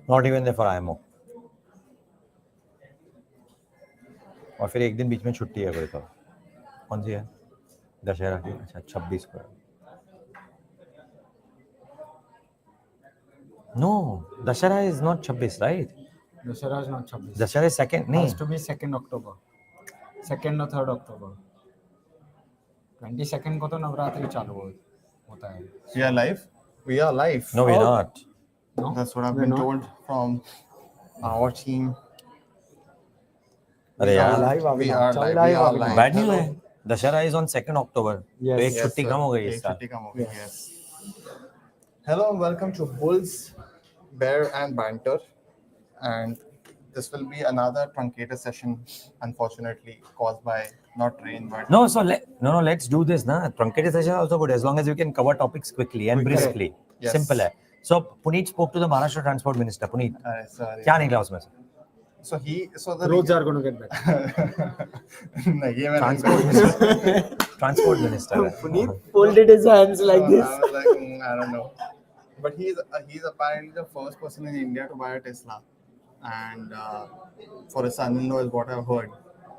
Not even there for IMO. और फिर एक दिन बीच में छुट्टी है कोई तो कौन सी है दशहरा की अच्छा 26 को No, Dashara is not 26, right? Dashara is not 26. Dashara is second. It has to be 2nd October. 2nd or 3rd October. 22nd को तो नवरात्रि चालू होता है. We are live. We are live. No, we're not. No? That's what I've We're been not? told from our team. अरे यार We are live. live, We are Abhinav. live. Bad news है. Dussehra is on 2nd October. Yes. तो एक छुट्टी sir. कम हो गई एक इस साल. छुट्टी कम हो गई. Yes. Hello and welcome to Bulls, Bear and Banter, and this will be another truncated session, unfortunately caused by not rain but No, so let's do this na. Truncated session is also good as long as we can cover topics quickly and briskly. Yes. Simple है. So Puneet spoke to the Maharashtra Transport Minister. Puneet, sorry. क्या निकला उसमें से? So the Roads are going to get better. नहीं ये मैं Transport Minister. Transport Minister. है. Puneet folded his hands like I this. was like, I don't know. But he's apparently the first person in India to buy a Tesla, and for his son-in-law is what I've heard.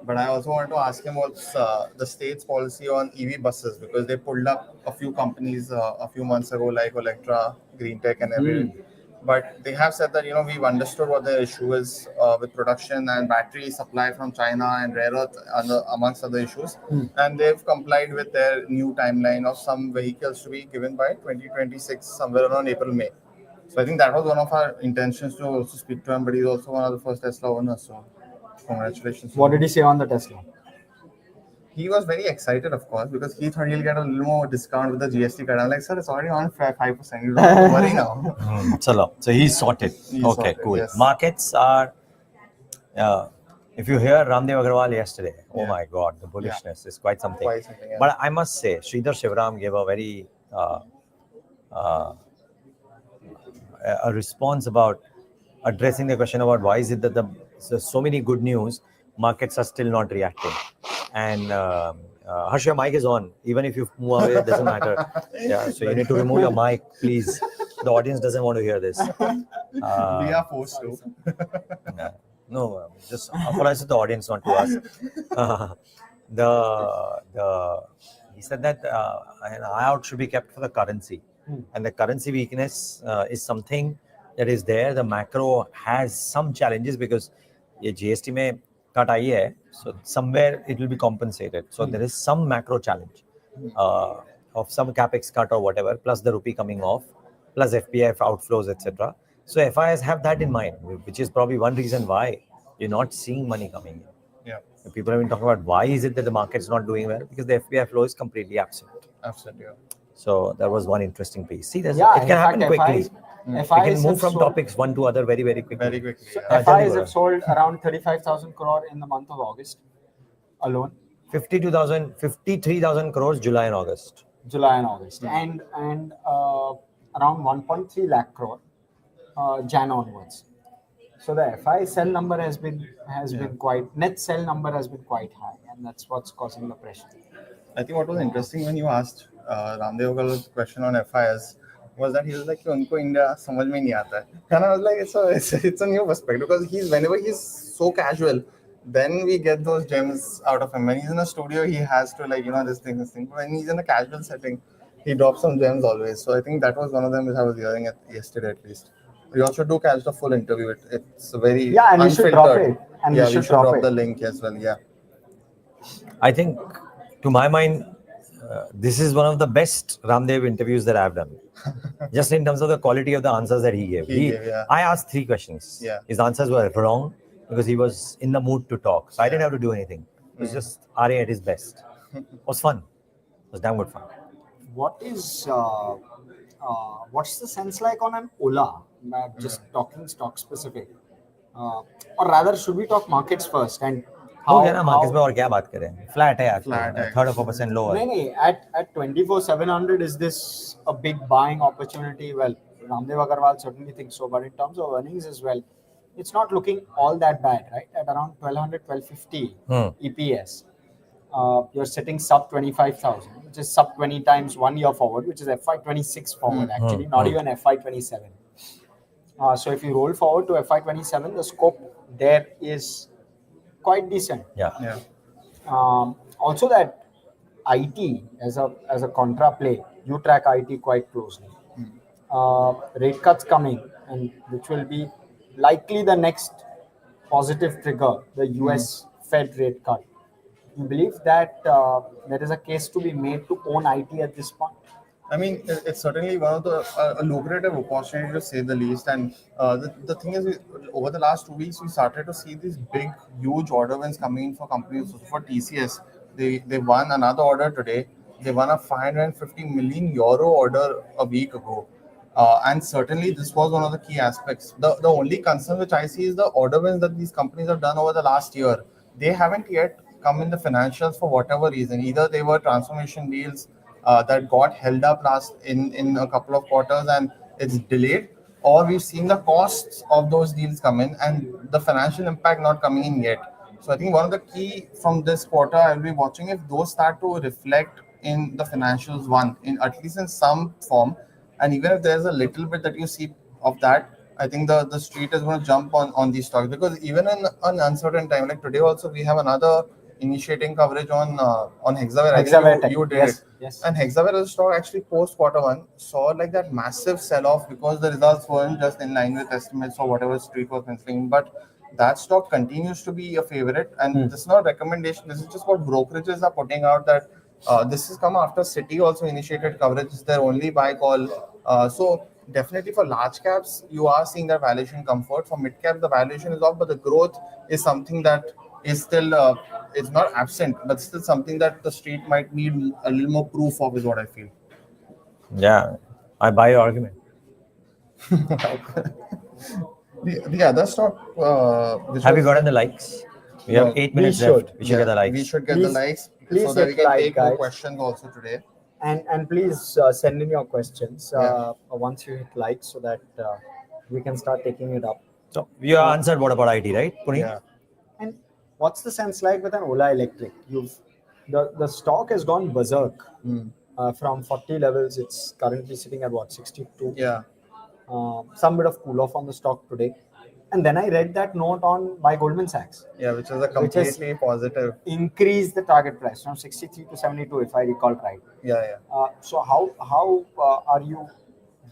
But I also want to ask him what's the state's policy on EV buses, because they pulled up a few companies a few months ago, like Electra, Green Tech, and everything. But they have said that we've understood what the issue is with production and battery supply from China and rare earth amongst other issues, and they've complied with their new timeline of some vehicles to be given by 2026, somewhere around April-May. So I think that was one of our intentions to also speak to him, but he's also one of the first Tesla owners. So congratulations. What did he say on the Tesla? He was very excited, of course, because he thought he'll get a little more discount with the GST cut. I'm like, sir, it's already on 5%. You don't have to worry now. Chalo. So he's sorted. He's Okay, sorted, cool. yes. Markets are. If you hear Ramdev Agarwal yesterday, oh Yeah. my God, the bullishness is quite something. Quite something, yeah. But I must say, Sridhar Shivram gave a very a response about addressing the question about why is it that so many good news markets are still not reacting. And Hersh, your mic is on. Even if you move away, it doesn't matter. Yeah, so you need to remove your mic, please. The audience doesn't want to hear this. We are forced to. No, just apologize to the audience, not to us. He said that an eye out should be kept for the currency, and the currency weakness is something that is there. The macro has some challenges because ये GST में cut आई है, so somewhere it will be compensated. So there is some macro challenge of some capex cut or whatever, plus the rupee coming off, plus FPI outflows, etc. So FIIs have that in mind, which is probably one reason why you're not seeing money coming in. Yeah, People have been talking about why is it that the market's not doing well, because the FPI flow is completely absent. absolutely. Yeah. So that was one interesting piece. See, it Yeah, can happen quickly. We FIIs can move have from sold- topics one to other very, very quickly. Very quickly. So Yeah. FIIs Jaldi have sold around 35,000 crore in the month of August alone. 53,000 crores July and August. July and August, and around 1.3 lakh crore Jan onwards. So the FI sell number has been quite, net sell number has been quite high, and that's what's causing the pressure. I think what was interesting when you asked Ramdev Agarwal's question on FIIs was that he was like, "Unko India समझ में नहीं आता है." And I was like, it's a new perspective, because whenever he's so casual, then we get those gems out of him. When he's in a studio, he has to this thing. But when he's in a casual setting, he drops some gems always. So I think that was one of them which I was hearing yesterday at least. We also do catch the full interview. It's very And we should drop unfiltered. it. And we we should drop drop it. the link as well. Yeah. I think, to my mind, this is one of the best Ramdev interviews that I've done. Just in terms of the quality of the answers that he gave. Yeah. I asked 3 questions. Yeah. His answers were wrong because he was in the mood to talk. So I didn't have to do anything. It was just Arya at his best. It was fun. It was damn good fun. What is what's the sense like on an Ola? Just talking stock specific, or rather, should we talk markets first? And हो गया ना markets में और क्या बात करें? Flat है Flat है. 3.4% lower. No, at 24,700, is this a big buying opportunity? Well, Ramdev Agarwal certainly thinks so, but in terms of earnings as well, it's not looking all that bad, right? At around 1,200, 1,250 EPS, you're sitting sub 25,000, which is sub 20 times 1 year forward, which is FY26 forward, actually, not even FY27. So if you roll forward to FY27, the scope there is quite decent. Yeah. Yeah. Also, that IT as a contra play, you track IT quite closely. Rate cuts coming, and which will be likely the next positive trigger, the US Fed rate cut. You believe that there is a case to be made to own IT at this point? I mean, it's certainly one of the a lucrative opportunity to say the least. And the thing is, over the last 2 weeks, we started to see these big, huge order wins coming in for companies. So for TCS, they won another order today. They won a 550 million euro order a week ago. And certainly, this was one of the key aspects. The only concern which I see is the order wins that these companies have done over the last year. They haven't yet come in the financials for whatever reason. Either they were transformation deals that got held up in a couple of quarters and it's delayed, or we've seen the costs of those deals come in and the financial impact not coming in yet. So I think one of the key from this quarter I'll be watching if those start to reflect in the financials one in at least in some form, and even if there's a little bit that you see of that, I think the street is going to jump on these stocks because even in an uncertain time like today also we have another initiating coverage on Hexaware. I think Hexaware Tech, you did yes, it. yes. And Hexaware as a stock actually post quarter one saw like that massive sell off because the results weren't just in line with estimates or whatever street was penciling. But that stock continues to be a favorite, and this is not a recommendation. This is just what brokerages are putting out that this has come after Citi also initiated coverage. It's their only buy call. So definitely for large caps, you are seeing that valuation comfort. For mid cap, the valuation is off, but the growth is something that is still it's not absent, but still something that the street might need a little more proof of, is what I feel. Yeah. I buy your argument. The other stock, which Have you was gotten the likes? We have no, 8 minutes should. left. We should get the likes. we should get the Please- likes please so that we hit can like, take more guys. questions also today. And please send in your questions once you hit like so that we can start taking it up. So you answered what about IT, right, Puneet? Yeah. And what's the sense like with an Ola Electric? The stock has gone berserk from 40 levels. It's currently sitting at what, 62? Yeah. Some bit of cool off on the stock today. And then I read that note on by Goldman Sachs. Yeah, which is a Which is- completely positive. Increase the target price from 63 to 72, if I recall right. Yeah. So how are you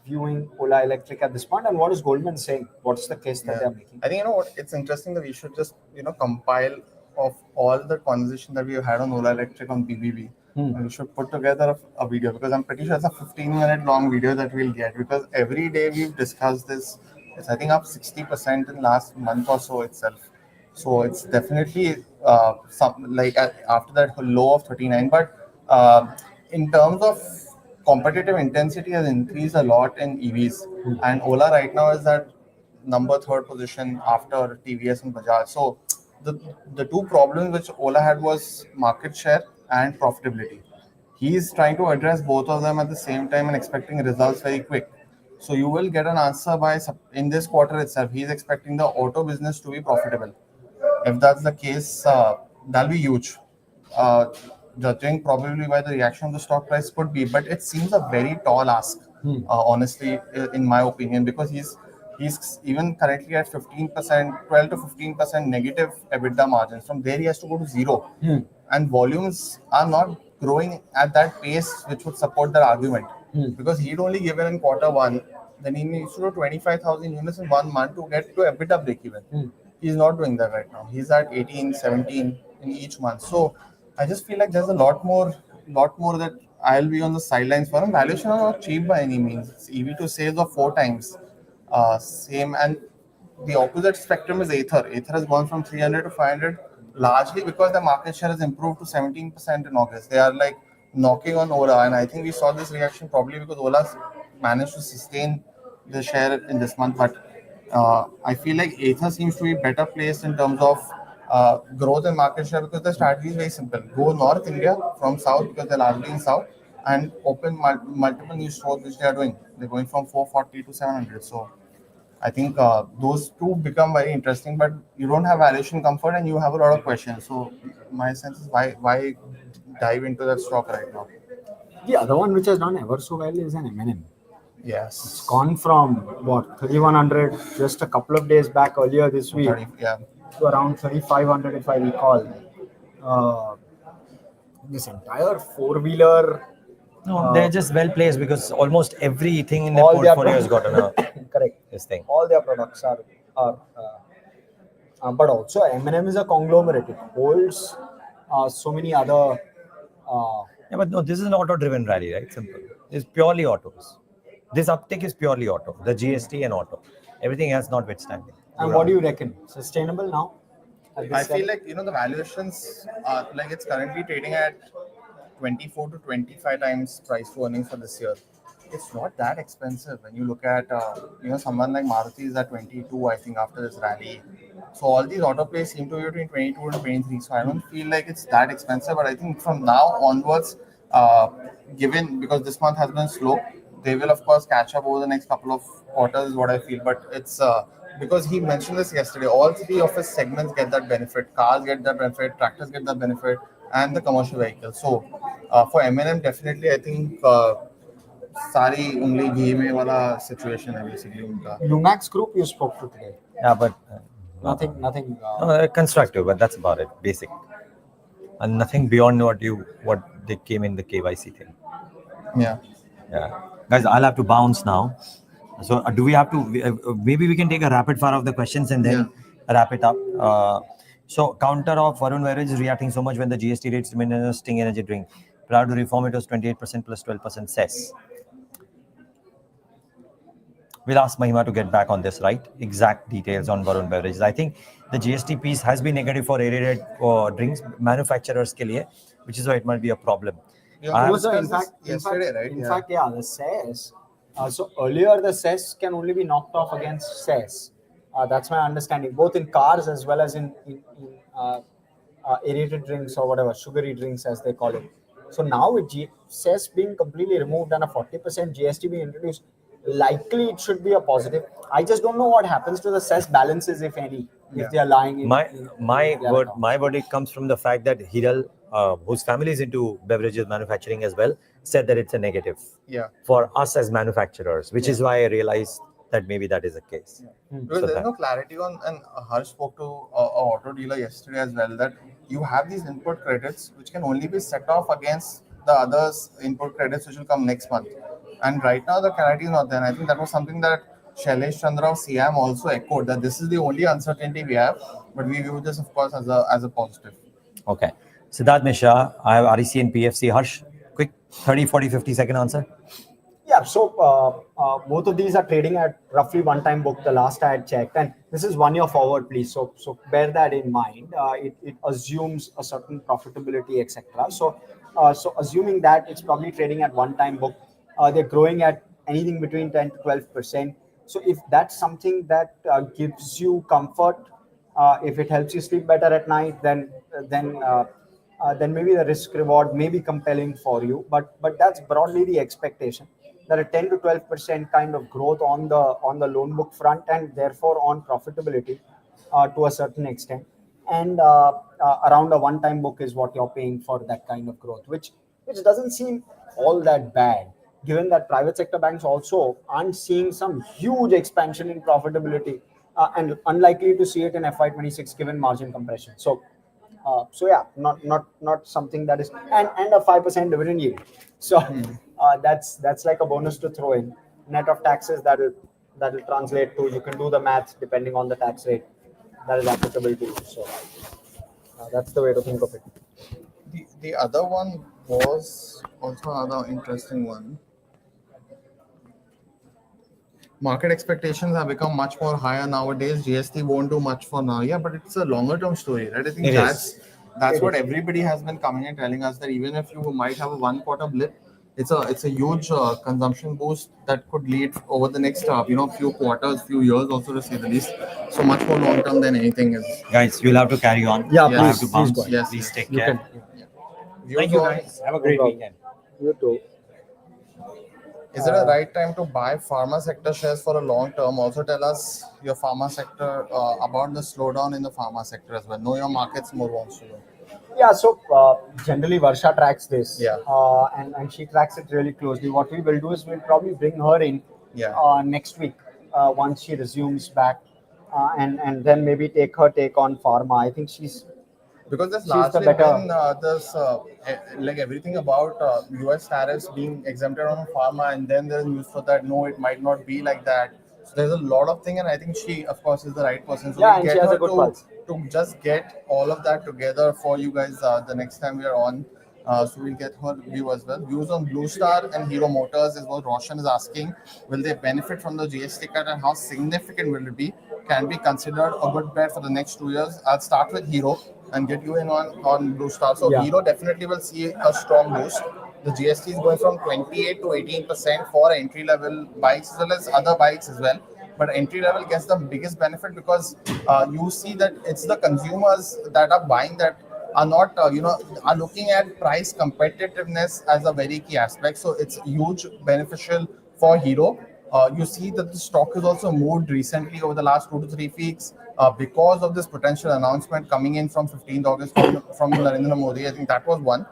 viewing Ola Electric at this point, and what is Goldman saying? What's the case that Yeah. they're making? I think you know what, it's interesting that we should just compile of all the conversation that we have had on Ola Electric on BBB. And we should put together a video because I'm pretty sure it's a 15-minute long video that we'll get because every day we've discussed this. It's I think up 60% in last month or so itself. So it's definitely some like after that low of 39. But in terms of competitive intensity has increased a lot in EVs, and Ola right now is at number third position after TVS and Bajaj. So the the two problems which Ola had was market share and profitability. He's trying to address both of them at the same time and expecting results very quick. So you will get an answer by in this quarter itself. He's expecting the auto business to be profitable. If that's the case, that'll be huge. Uh, Judging probably by the reaction of the stock price could be, but it seems a very tall ask, honestly, in my opinion, because he's even currently at 15%, 12 to 15% negative EBITDA margins. From there, he has to go to zero, and volumes are not growing at that pace which would support that argument. Because he'd only given in quarter one, then he needs to do 25,000 units in 1 month to get to EBITDA break even. He's not doing that right now. He's at 18, 17 in each month. So I just feel like there's a lot more that I'll be on the sidelines for him. Valuation are not cheap by any means. It's EV to sales of 4 times. Same, and the opposite spectrum is Ather. Ather has gone from 300 to 500 largely because the market share has improved to 17% in August. They are like knocking on Ola, and I think we saw this reaction probably because Ola's managed to sustain the share in this month. But I feel like Ather seems to be better placed in terms of growth and market share because the strategy is very simple. Go North India from South because they're largely in South and open multiple new stores which they are doing. They're going from 440 to 700. So I think those two become very interesting, but you don't have valuation comfort and you have a lot of questions. So my sense is why dive into that stock right now? The other one which has done ever so well is an M&M. Yes. It's gone from what 3,100 just a couple of days back earlier this week 30, yeah. to around 3,500 if I recall. Uh, this entire four-wheeler, No, they're just well placed because almost everything in their all their portfolio has gotten a correct. this thing. All their products are but also M&M is a conglomerate. It holds so many other. Yeah, but no, this is an auto-driven rally, right? Simple. It's purely autos. This uptick is purely auto. The GST and auto. Everything else notwithstanding. And what do you reckon? Sustainable now? At this I feel level? like the valuations are like it's currently trading at 24 to 25 times price to earnings for this year. It's not that expensive when you look at someone like Maruti is at 22, I think, after this rally. So all these auto plays seem to be between 22 and 23. So I don't feel like it's that expensive. But I think from now onwards, given because this month has been slow, they will of course catch up over the next couple of quarters. Is what I feel. But it's because he mentioned this yesterday. All three of his segments get that benefit. Cars get that benefit. Tractors get that benefit, and the commercial vehicles. So for M&M, definitely, I think सारी उंगली घी में वाला situation है basically उनका. Lumax Group you spoke to today. Yeah, but Nothing. constructive, but that's about it. Basic, and nothing beyond what they came in the KYC thing. Yeah. Yeah, guys, I'll have to bounce now. So do we have to? Maybe we can take a rapid fire of the questions and then wrap it up. So counter of Varun Beverages reacting so much when the GST rates remain in a Sting energy drink. Prior to reform, it was 28% plus 12% cess. We'll ask Mahima to get back on this, right? Exact details on Varun Beverages. I think the GST piece has been negative for aerated drinks manufacturers ke liye, which is why it might be a problem. In fact, the cess. So earlier the cess can only be knocked off against cess. That's my understanding, both in cars as well as in aerated drinks or whatever, sugary drinks as they call it. So now with cess being completely removed and a 40% GST being introduced, likely it should be a positive. I just don't know what happens to the cess balances, if any, if they are lying in. My verdict comes from the fact that Hiral, whose family is into beverages manufacturing as well, said that it's a negative for us as manufacturers, which is why I realized that maybe that is the case. Because there's no clarity on, and Hersh spoke to an auto dealer yesterday as well, that you have these input credits which can only be set off against the others input credits which will come next month. And right now the clarity is not there. And I think that was something that Shailesh Chandra of CM also echoed, that this is the only uncertainty we have, but we view this of course as a positive. Okay. Siddharth Mishra, I have REC and PFC. Hersh, quick 30, 40, 50-second answer. Yeah, so both of these are trading at roughly one-time book. The last I had checked, and this is 1 year forward, please. So bear that in mind. It assumes a certain profitability, etc. So assuming that it's probably trading at one-time book, they're growing at anything between 10 to 12%. So if that's something that gives you comfort, if it helps you sleep better at night, then maybe the risk reward may be compelling for you. But that's broadly the expectation, that a 10 to 12% kind of growth on the loan book front, and therefore on profitability to a certain extent, and around a one-time book is what you're paying for that kind of growth, which doesn't seem all that bad, given that private sector banks also aren't seeing some huge expansion in profitability, and unlikely to see it in FY26 given margin compression. So yeah, not something that is, and a 5% dividend yield. So that's like a bonus to throw in. Net of taxes, that'll translate to, you can do the maths depending on the tax rate that is applicable to you. So that's the way to think of it. The other one was also another interesting one. Market expectations have become much more higher nowadays. GST won't do much for now. Yeah, but it's a longer term story, right? I think that's what everybody has been coming and telling us, that even if you might have a 1 quarter blip, it's a huge consumption boost that could lead over the next few quarters, few years also, to say the least. So much more long term than anything is. Guys, you'll have to carry on. Yeah, I have to bounce. Please take care. Thank you, guys. Have a great weekend. You too. Is it a right time to buy pharma sector shares for a long term? Also tell us your pharma sector, about the slowdown in the pharma sector as well. Know your markets more wants to know. Yeah, so generally Varsha tracks this, Yeah. and she tracks it really closely. What we will do is we'll probably bring her in Yeah. next week once she resumes back, and then maybe take her take on Pharma. I think Because there's she's the largely better. been this like everything about US tariffs being exempted on pharma, and then there's news for that no, it might not be like that. So there's a lot of thing, and I think she, of course, is the right person. So Yeah, we'll and she get has her a good pulse. to just get all of that together for you guys the next time we are on. So we'll get her view as well. Views on Blue Star and Hero Motors is what Roshan is asking. Will they benefit from the GST cut, and how significant will it be? Can be considered a good bet for the next 2 years. I'll start with Hero and get you in on Blue Star. So Yeah. Hero definitely will see a strong boost. The GST is going from 28 to 18% for entry level bikes as well as other bikes as well. But entry level gets the biggest benefit because you see that it's the consumers that are buying that are not are looking at price competitiveness as a very key aspect. So it's huge beneficial for Hero. You see that the stock has also moved recently over the last 2 to 3 weeks because of this potential announcement coming in from 15th August from Narendra Modi. I think that was one.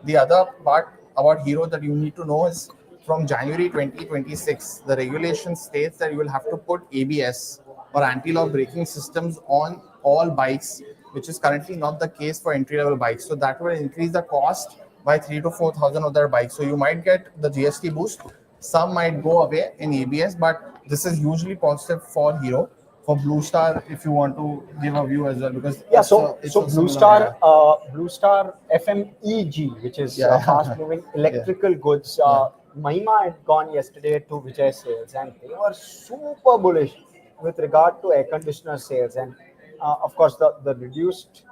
The other part about Hero that you need to know is from January 2026, the regulation states that you will have to put ABS or anti-lock braking systems on all bikes, which is currently not the case for entry-level bikes. So that will increase the cost by 3 to 4 thousand of their bikes. So you might get the GST boost. Some might go away in ABS, but this is usually positive for Hero. For Blue Star, if you want to give a view as well, because Yeah, it's so a Blue similar, Star, Blue Star FMEG, which is yeah, fast moving electrical goods. Yeah. Mahima had gone yesterday to Vijay sales, and they were super bullish with regard to air conditioner sales, and of course uh, the reduced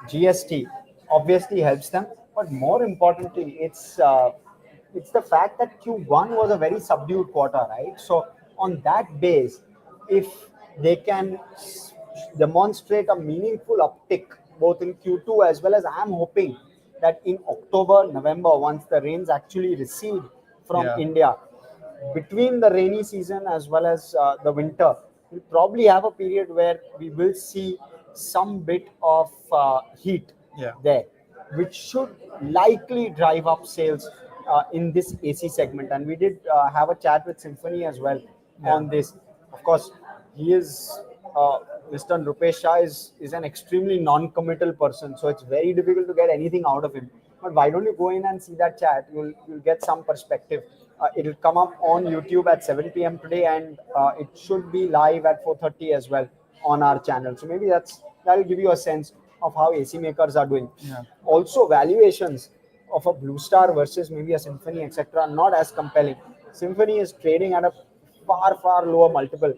GST obviously helps them, but more importantly, it's the fact that Q1 was a very subdued quarter, right? So on that base, if they can demonstrate a meaningful uptick both in Q2 as well as I'm hoping that in October, November, once the rains actually recede from Yeah. India, between the rainy season as well as the winter, we'll probably have a period where we will see some bit of heat Yeah. there, which should likely drive up sales in this AC segment. And we did have a chat with Symphony as well on this. Of course, he is Mr. Rupesh Shah is an extremely non-committal person, so it's very difficult to get anything out of him. But why don't you go in and see that chat? You'll get some perspective. It'll come up on YouTube at 7 p.m. today, and it should be live at 4:30 as well on our channel. So maybe that'll give you a sense of how AC makers are doing. Yeah. Also, valuations of a Blue Star versus maybe a Symphony, etc., not as compelling. Symphony is trading at a far lower multiple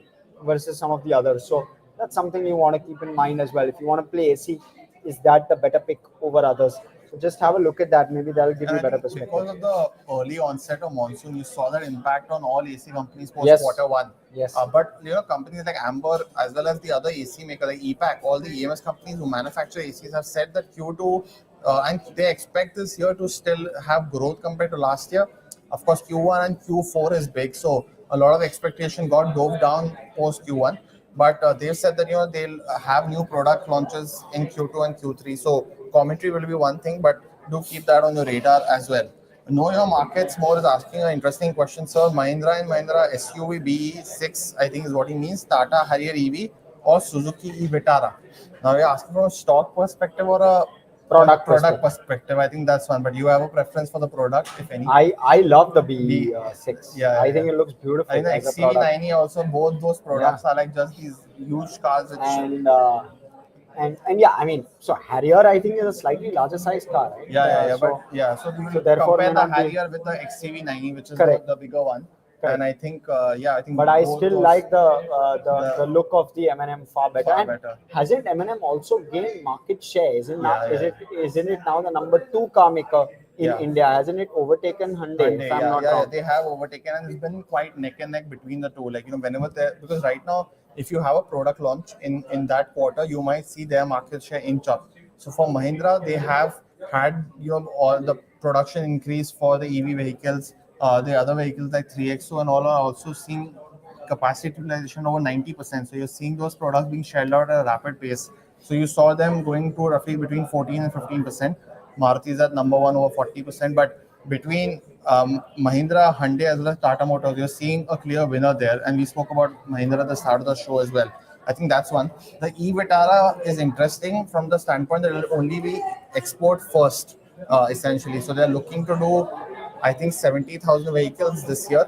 versus some of the others. So that's something you want to keep in mind as well. If you want to play AC, is that the better pick over others? So just have a look at that. Maybe that'll give And you I better think perspective. because of the early onset of monsoon, you saw that impact on all AC companies post Yes. Q1. Yes. But companies like Amber as well as the other AC maker like EPAC, all the EMS companies who manufacture ACs have said that Q2 and they expect this year to still have growth compared to last year. Of course, Q1 and Q4 is big, so a lot of expectation got dove down post Q1. But they've said that they'll have new product launches in Q2 and Q3. So commentary will be one thing, but do keep that on your radar as well. Know Your Markets More is asking an interesting question, sir. Mahindra and Mahindra SUV BE6, I think is what he means. Tata Harrier EV or Suzuki e-Vitara. Now you're asking from a stock perspective or a Product perspective. I think that's one. But you have a preference for the product, if any. I love the B6. Yeah, I think it looks beautiful I think the as a product. XCV90 also, both those products are like just these huge cars. Which, And yeah, I mean, so Harrier I think is a slightly larger size car, right? So we will so therefore compare may the not be- Harrier with the XCV90, which is Correct. the bigger one. Correct. And I think I think. But I both still those- like the look of the M&M far better. Far And better. hasn't M&M also gained market share? Isn't Yeah. isn't it now the number 2 car maker in Yeah. India? Hasn't it overtaken Hyundai? If I'm not wrong. They have overtaken, and it's been quite neck and neck between the two. Like whenever they, because right now, if you have a product launch in that quarter, you might see their market share inch up. So for Mahindra, they have had all the production increase for the EV vehicles. The other vehicles like 3XO and all are also seeing capacity utilization over 90%. So you're seeing those products being shelled out at a rapid pace. So you saw them going to roughly between 14 and 15%. Maruti is at number one over 40%. But between Mahindra, Hyundai as well as Tata Motors, you're seeing a clear winner there. And we spoke about Mahindra at the start of the show as well. I think that's one. The e-Vitara is interesting from the standpoint that it will only be export first, essentially. So they're looking to do, I think, 70,000 vehicles this year.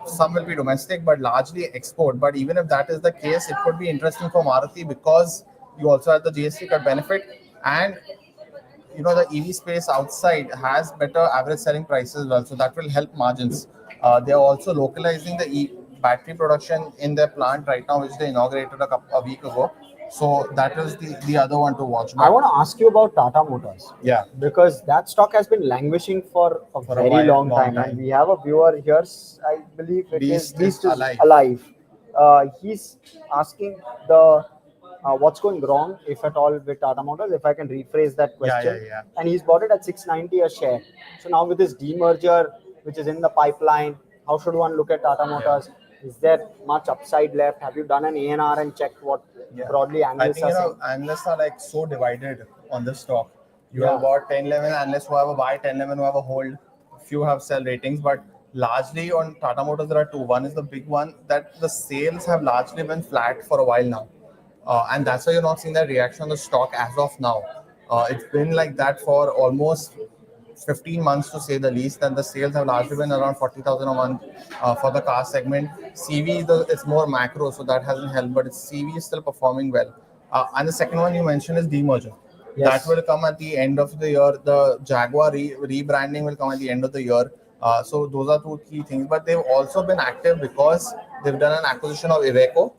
Some will be domestic, but largely export. But even if that is the case, it could be interesting for Maruti because you also have the GST cut benefit, and the EV space outside has better average selling prices as well, so that will help margins. They are also localizing the battery production in their plant right now, which they inaugurated a week ago. So that is the other one to watch. I want to ask you about Tata Motors. Yeah. Because that stock has been languishing for a very long time. And we have a viewer here, I believe it is Beast is alive. He's asking what's going wrong, if at all, with Tata Motors, if I can rephrase that question. Yeah. And he's bought it at 690 a share. So now with this demerger, which is in the pipeline, how should one look at Tata Motors? Is there much upside left? Have you done an ANR and checked what broadly analysts are saying? Analysts are like so divided on the stock. You have about 10, 11 analysts who have a buy, 10, 11 who have a hold. Few have sell ratings, but largely on Tata Motors there are two. One is the big one that the sales have largely been flat for a while now. And that's why you're not seeing that reaction on the stock as of now. It's been like that for almost 15 months to say the least, and the sales have largely been around 40,000 a month for the car segment. CV, it's more macro, so that hasn't helped, but CV is still performing well. And the second one you mentioned is demerger. That will come at the end of the year. The Jaguar rebranding will come at the end of the year. So those are two key things. But they've also been active because they've done an acquisition of Iveco.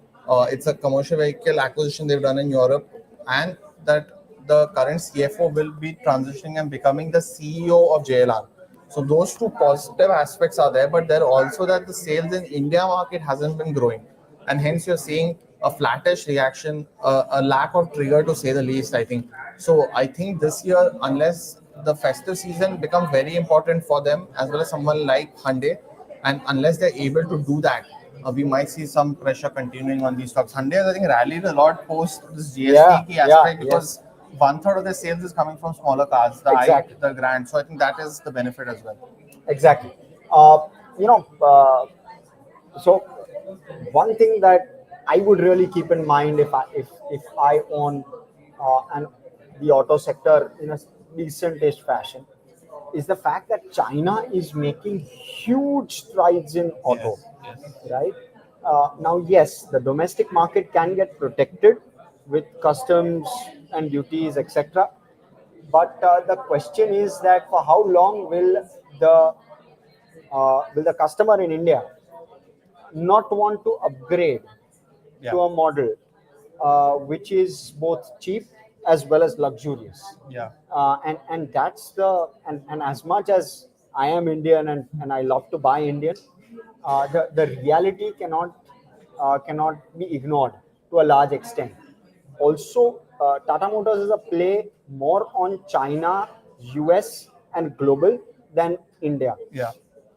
It's a commercial vehicle acquisition they've done in Europe, and that the current CFO will be transitioning and becoming the CEO of JLR. So those two positive aspects are there, but they're also that the sales in India market hasn't been growing, and hence you're seeing a flattish reaction, a lack of trigger to say the least, I think. So I think this year, unless the festive season becomes very important for them, as well as someone like Hyundai, and unless they're able to do that, we might see some pressure continuing on these stocks. Hyundai, I think, rallied a lot post this GST aspect because one third of their sales is coming from smaller cars, the Grand. So I think that is the benefit as well. Exactly. So one thing that I would really keep in mind if I own the auto sector in a decentish fashion is the fact that China is making huge strides in auto, right? Now, yes, the domestic market can get protected with customs and duties, etc. But the question is that for how long will the customer in India not want to upgrade to a model which is both cheap as well as luxurious? And that's and as much as I am Indian and I love to buy Indian, the reality cannot be ignored to a large extent. Also, Tata Motors is a play more on China, US, and global than India.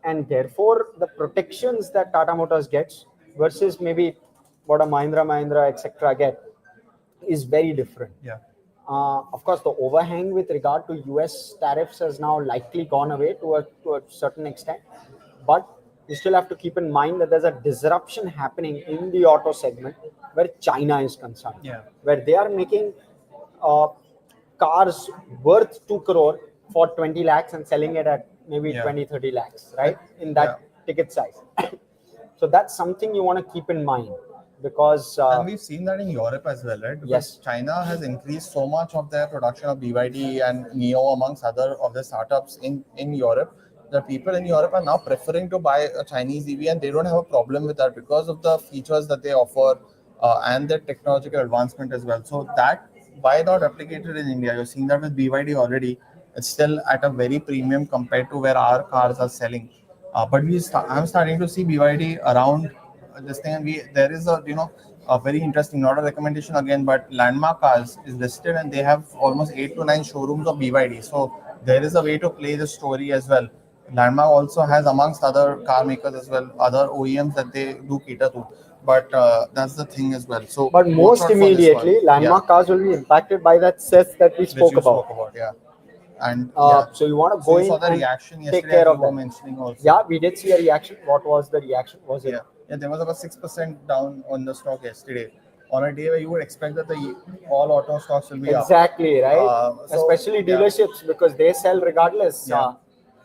And therefore, the protections that Tata Motors gets versus maybe what a Mahindra, etc. get is very different. Of course, the overhang with regard to US tariffs has now likely gone away to a certain extent, but you still have to keep in mind that there's a disruption happening in the auto segment where China is concerned, where they are making cars worth 2 crore for 20 lakhs and selling it at maybe 20-30 lakhs, right? In that ticket size. So that's something you want to keep in mind. Because and we've seen that in Europe as well, right? Because China has increased so much of their production of BYD and NIO amongst other of the startups in Europe, that people in Europe are now preferring to buy a Chinese EV, and they don't have a problem with that because of the features that they offer and their technological advancement as well. So that, why not replicated in India? You're seeing that with BYD already. It's still at a very premium compared to where our cars are selling. But I'm starting to see BYD around this thing, and there is a very interesting, not a recommendation again, but Landmark Cars is listed and they have almost 8 to 9 showrooms of BYD. So there is a way to play the story as well. Landmark also has, amongst other car makers as well, other OEMs that they do cater to. But that's the thing as well. So, but most immediately, Landmark Cars will be impacted by that cess that we spoke about. And So you want to so go you saw in the and reaction take yesterday, care as you of were that. mentioning also. Yeah, we did see a reaction. What was the reaction? Was it? Yeah, there was about 6% down on the stock yesterday. On a day where you would expect that all auto stocks will be up. Exactly, right? So, Especially dealerships, because they sell regardless. Yeah.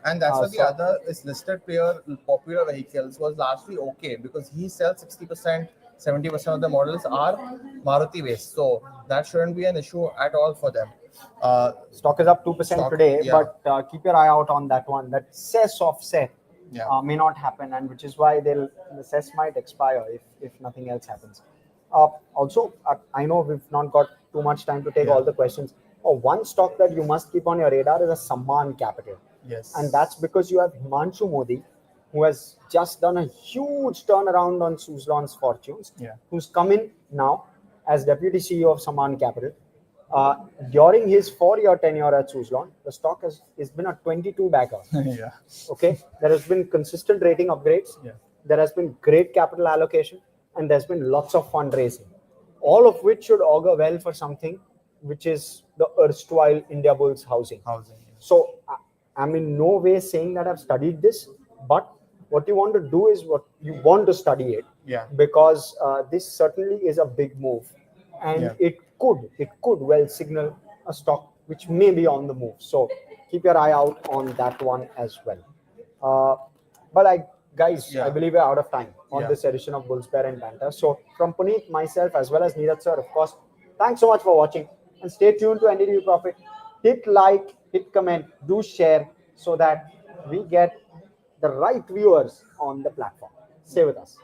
And that's why the so- other is listed player, popular vehicles, was largely okay because he sells 60%, 70% of the models are Maruti based. So that shouldn't be an issue at all for them. Stock is up 2% Stock, today, yeah. but keep your eye out on that one. That cess offset Yeah. may not happen, and which is why the cess might expire if nothing else happens. Also, I know we've not got too much time to take Yeah. all the questions. One stock that you must keep on your radar is a Samman Capital. Yes. And that's because you have Himanshu Modi, who has just done a huge turnaround on Suzlon's fortunes, Yeah. who's come in now as Deputy CEO of Samman Capital. During his 4-year tenure at Suzlon, the stock has been a 22 bagger. Yeah. Okay, there has been consistent rating upgrades. Yeah. There has been great capital allocation, and there's been lots of fundraising, all of which should augur well for something which is the erstwhile India Bulls housing. Housing. Yeah. So I'm in no way saying that I've studied this, but what you want to do is what you want to study it. Yeah. Because this certainly is a big move, and Yeah. it could well signal a stock which may be on the move. So keep your eye out on that one as well. But guys, Yeah. I believe we're out of time on Yeah. this edition of Bulls Bear and Banter. So from Puneet, myself, as well as Niraj sir, of course, thanks so much for watching, and stay tuned to NDTV Profit. Hit like, hit comment, do share, so that we get the right viewers on the platform. Stay with us.